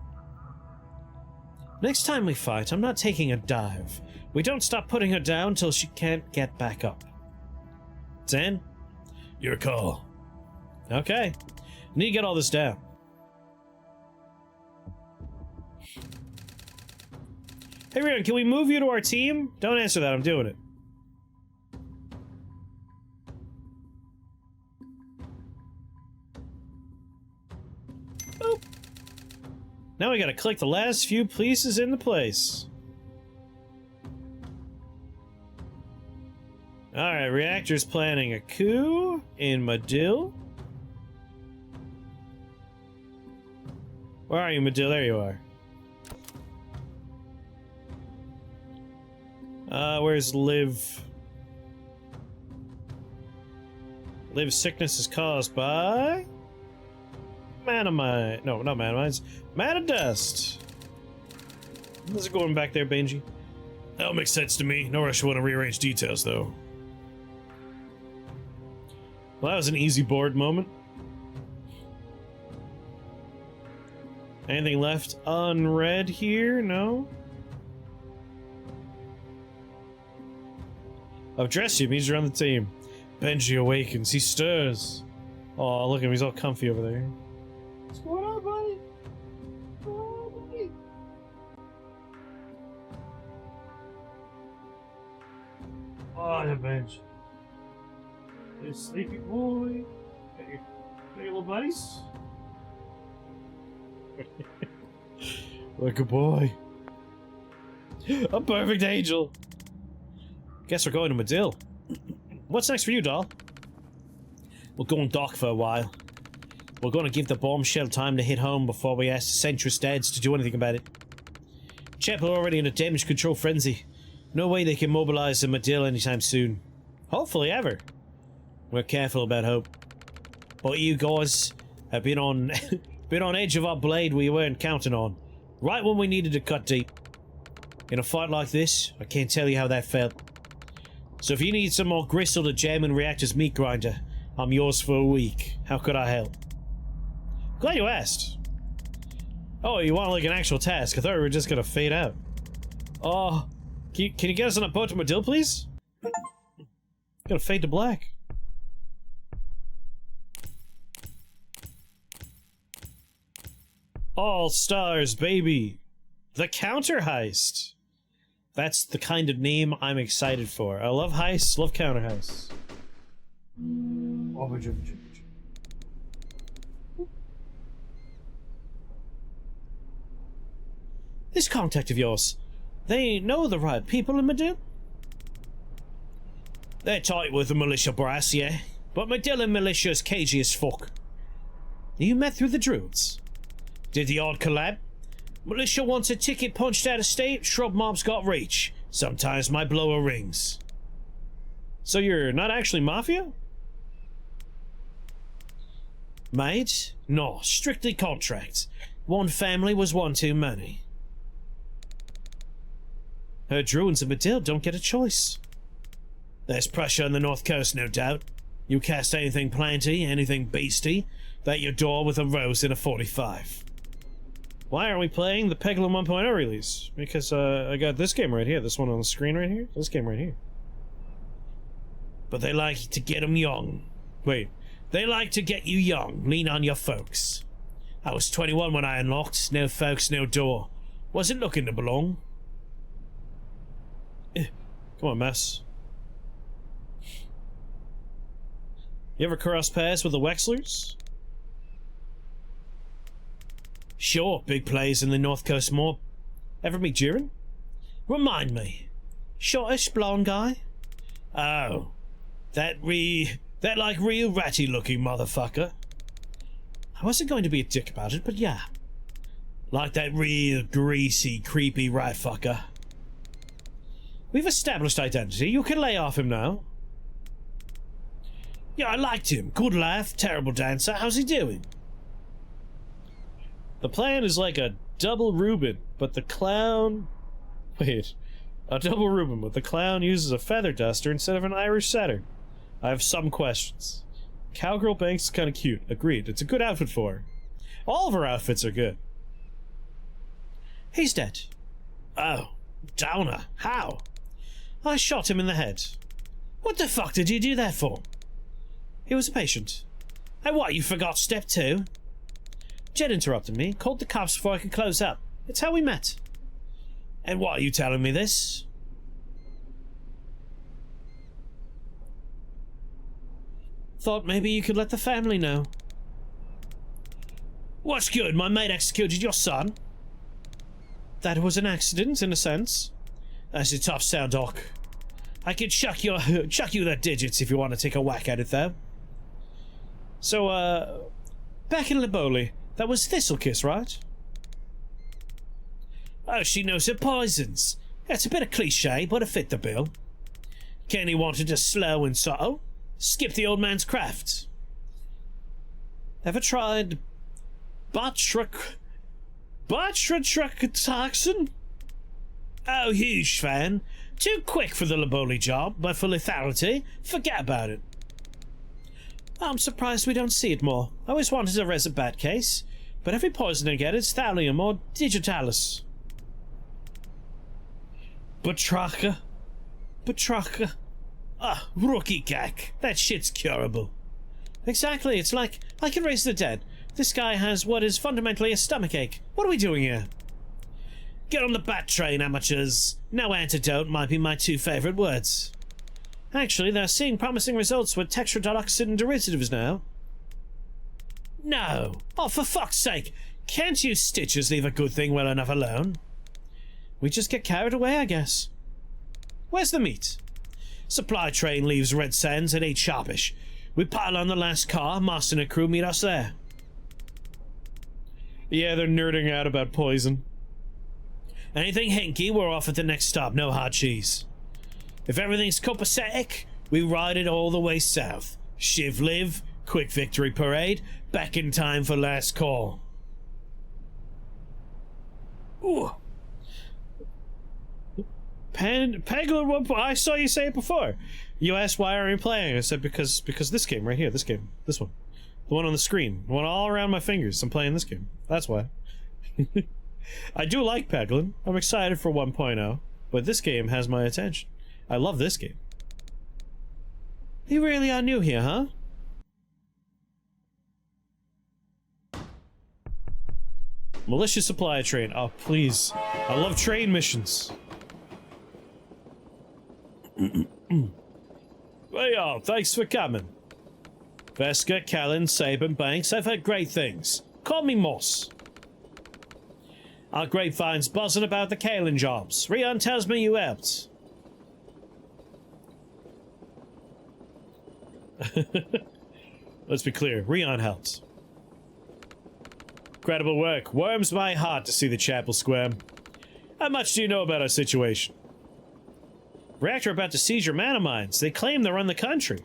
Next time we fight, I'm not taking a dive. We don't stop putting her down till she can't get back up. Zan? Your call. Okay. Need to get all this down. Hey, Rion, can we move you to our team? Don't answer that, I'm doing it. Boop. Now we gotta click the last few pieces into place. Alright, Reactor's planning a coup in Madill. Where are you, Madill? There you are. Where's Liv? Liv's sickness is caused by... Mana mine. No, not mana mines. Mana dust. How's it going back there, Benji? That'll make sense to me. No rush, want to rearrange details, though. Well, that was an easy board moment. Anything left unread here? No? I've dressed you, means you're on the team. Benji awakens, he stirs. Oh, look at him, he's all comfy over there. What's going on, buddy? What's going on, buddy? Oh, the bench. There's sleepy boy. Got your little buddies? Like a boy. A perfect angel. Guess we're going to Madill. What's next for you, doll? We're going dock for a while. We're going to give the bombshell time to hit home before we ask the Centrist dads to do anything about it. Chapel are already in a damage control frenzy. No way they can mobilize in Madill anytime soon. Hopefully ever. We're careful about hope. But you guys have been on been on edge of our blade we weren't counting on. Right when we needed to cut deep. In a fight like this, I can't tell you how that felt. So if you need some more gristle to jam in Reactor's meat grinder, I'm yours for a week. How could I help? Glad you asked. Oh, you want like an actual task? I thought we were just gonna fade out. Oh, can you get us on a boat to Madill, please? Gotta fade to black. All stars, baby. The counter heist. That's the kind of name I'm excited for. I love heists, love counter heists. This contact of yours, they know the right people in Medill? They're tight with the militia brass, yeah, but Medill militia's cagey as fuck. You met through the druids? Did the odd collab? Militia wants a ticket punched out of state, shrub mobs got reach. Sometimes my blower rings. So you're not actually mafia? Mate? No, strictly contracts. One family was one too many. Her druids and Medill don't get a choice. There's pressure on the north coast, no doubt. You cast anything planty, anything beastie, that your door with a rose in a 45. Why aren't we playing the Peglin 1.0 release? Because I got this game right here, this one on the screen right here, this game right here. But they like to get them young. Wait, they like to get you young, lean on your folks. I was 21 when I unlocked, no folks, no door. Wasn't looking to belong. Come on, Mess. You ever cross paths with the Wexlers? Sure, big plays in the North Coast Moor. Ever meet Jiren? Remind me. Shortish blonde guy? Oh. That like real ratty looking motherfucker. I wasn't going to be a dick about it, but yeah. Like that real greasy, creepy rat fucker. We've established identity. You can lay off him now. Yeah, I liked him. Good laugh, terrible dancer. How's he doing? The plan is like a double Reuben, but the clown... Wait. A double Reuben, but the clown uses a feather duster instead of an Irish setter. I have some questions. Cowgirl Banks is kind of cute. Agreed. It's a good outfit for her. All of her outfits are good. He's dead. Oh. Downer. How? I shot him in the head. What the fuck did you do that for? He was a patient. And what, you forgot step 2? Jed interrupted me, called the cops before I could close up. It's how we met. And why are you telling me this? Thought maybe you could let the family know. What's good? My mate executed your son? That was an accident, in a sense. That's a tough sound, Doc. I could chuck you the digits if you want to take a whack at it, though. So, back in Liboli, that was Thistlekiss, right? Oh, she knows her poisons. That's a bit of cliche, but it fit the bill. Kenny wanted to slow and subtle. Skip the old man's craft. Ever tried batratroxin? Oh, huge fan. Too quick for the Liboli job, but for lethality, forget about it. I'm surprised we don't see it more. I always wanted a res a bat case, but every poison I get is thallium or digitalis. Batraca. Ah, rookie cack. That shit's curable. Exactly, it's like I can raise the dead. This guy has what is fundamentally a stomachache. What are we doing here? Get on the bat train, amateurs. No antidote might be my 2 favorite words. Actually, they're seeing promising results with tetrodotoxin derivatives now. No. Oh, for fuck's sake. Can't you stitches leave a good thing well enough alone? We just get carried away, I guess. Where's the meat? Supply train leaves Red Sands at 8 sharpish. We pile on the last car, Marston and crew meet us there. Yeah, they're nerding out about poison. Anything hinky, we're off at the next stop, no hot cheese. If everything's copacetic, we ride it all the way south. Shiv live, quick victory parade, back in time for last call. Ooh. Peglin, I saw you say it before. You asked why aren't you playing? I said because this game right here, this one. The one on the screen, the one all around my fingers. I'm playing this game. That's why. I do like Peglin. I'm excited for 1.0, but this game has my attention. I love this game. You really are new here, huh? Militia supply train. Oh, please. I love train missions. Hey all, thanks for coming. Veska, Callan, Saban, Banks, I've heard great things. Call me Moss. Our grapevine's buzzing about the Callan jobs. Rion tells me you helped. Let's be clear, Rion helped. Incredible work. Warms my heart to see the chapel squirm. How much do you know about our situation? Reactor about to seize your mana mines. They claim they run the country.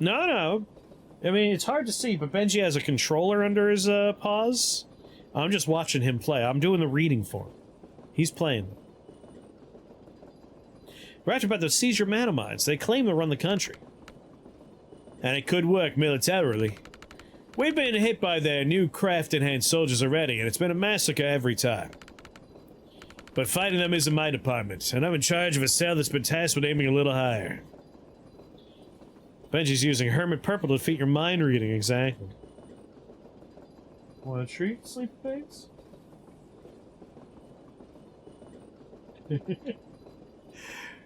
No. I mean, it's hard to see, but Benji has a controller under his paws. I'm just watching him play. I'm doing the reading for him. He's playing. Reactor about to seize your mana mines. They claim to run the country. And it could work militarily. We've been hit by their new craft-enhanced soldiers already, and it's been a massacre every time. But fighting them isn't my department, and I'm in charge of a cell that's been tasked with aiming a little higher. Benji's using Hermit Purple to defeat your mind reading, exactly. Want a treat, sleepyface?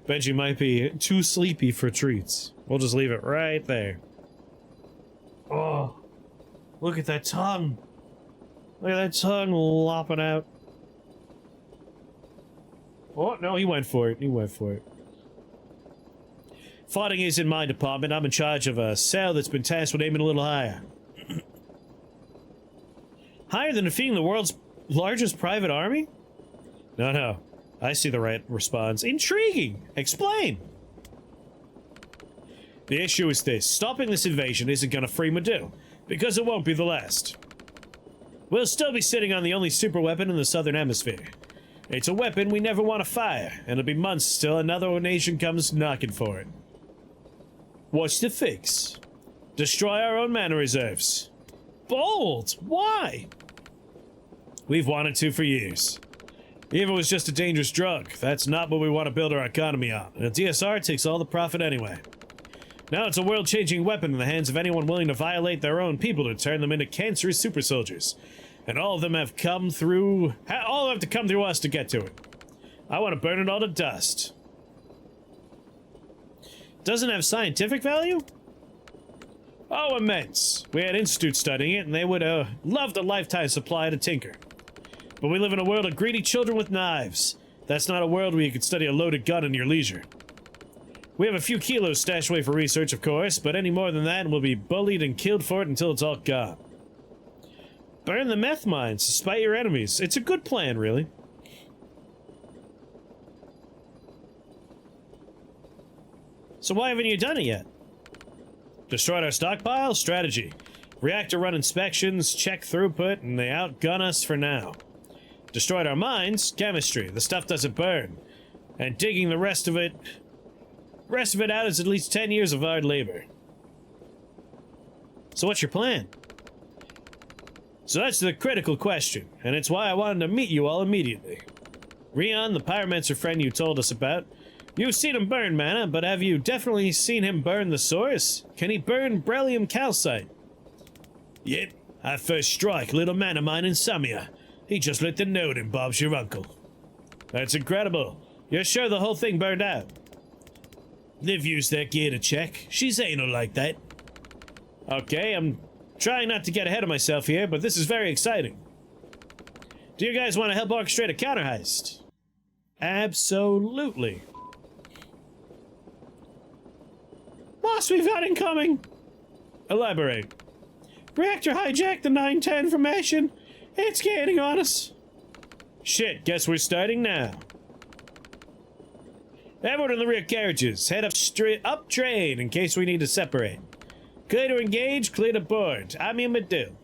Benji might be too sleepy for treats. We'll just leave it right there. Oh, look at that tongue. Look at that tongue lopping out. Oh, no, he went for it. He went for it. Fighting is in my department. I'm in charge of a cell that's been tasked with aiming a little higher. Higher than defeating the world's largest private army? No. I see the right response. Intriguing! Explain! The issue is this. Stopping this invasion isn't gonna free Madil, because it won't be the last. We'll still be sitting on the only super weapon in the southern hemisphere. It's a weapon we never want to fire, and it'll be months till another nation comes knocking for it. What's the fix? Destroy our own mana reserves. Bold! Why? We've wanted to for years. Even if it was just a dangerous drug, that's not what we want to build our economy on, and a DSR takes all the profit anyway. Now it's a world-changing weapon in the hands of anyone willing to violate their own people to turn them into cancerous super soldiers. And all of them have come through... all have to come through us to get to it. I want to burn it all to dust. Doesn't have scientific value? Oh, immense. We had institutes studying it, and they would have loved a lifetime supply to tinker. But we live in a world of greedy children with knives. That's not a world where you could study a loaded gun in your leisure. We have a few kilos stashed away for research, of course, but any more than that, we'll be bullied and killed for it until it's all gone. Burn the meth mines to spite your enemies. It's a good plan, really. So why haven't you done it yet? Destroyed our stockpile? Strategy. Reactor run inspections, check throughput, and they outgun us for now. Destroyed our mines? Chemistry. The stuff doesn't burn. And digging the rest of it out is at least 10 years of hard labor. So what's your plan? So that's the critical question, and it's why I wanted to meet you all immediately. Rion, the pyromancer friend you told us about, you've seen him burn mana, but have you definitely seen him burn the source? Can he burn beryllium calcite? Yep, our first strike lit a mana mine in Samia. He just lit the node and Bob's your uncle. That's incredible. You're sure the whole thing burned out? Liv used that gear to check. She's anal like that. Okay, I'm trying not to get ahead of myself here, but this is very exciting. Do you guys want to help orchestrate a counter heist? Absolutely. Boss, we've got incoming! Elaborate. Reactor hijacked the 910 formation. It's gaining on us. Shit, guess we're starting now. Everyone in the rear carriages, head up train in case we need to separate. Clear to engage, clear to board. I'm your Madu.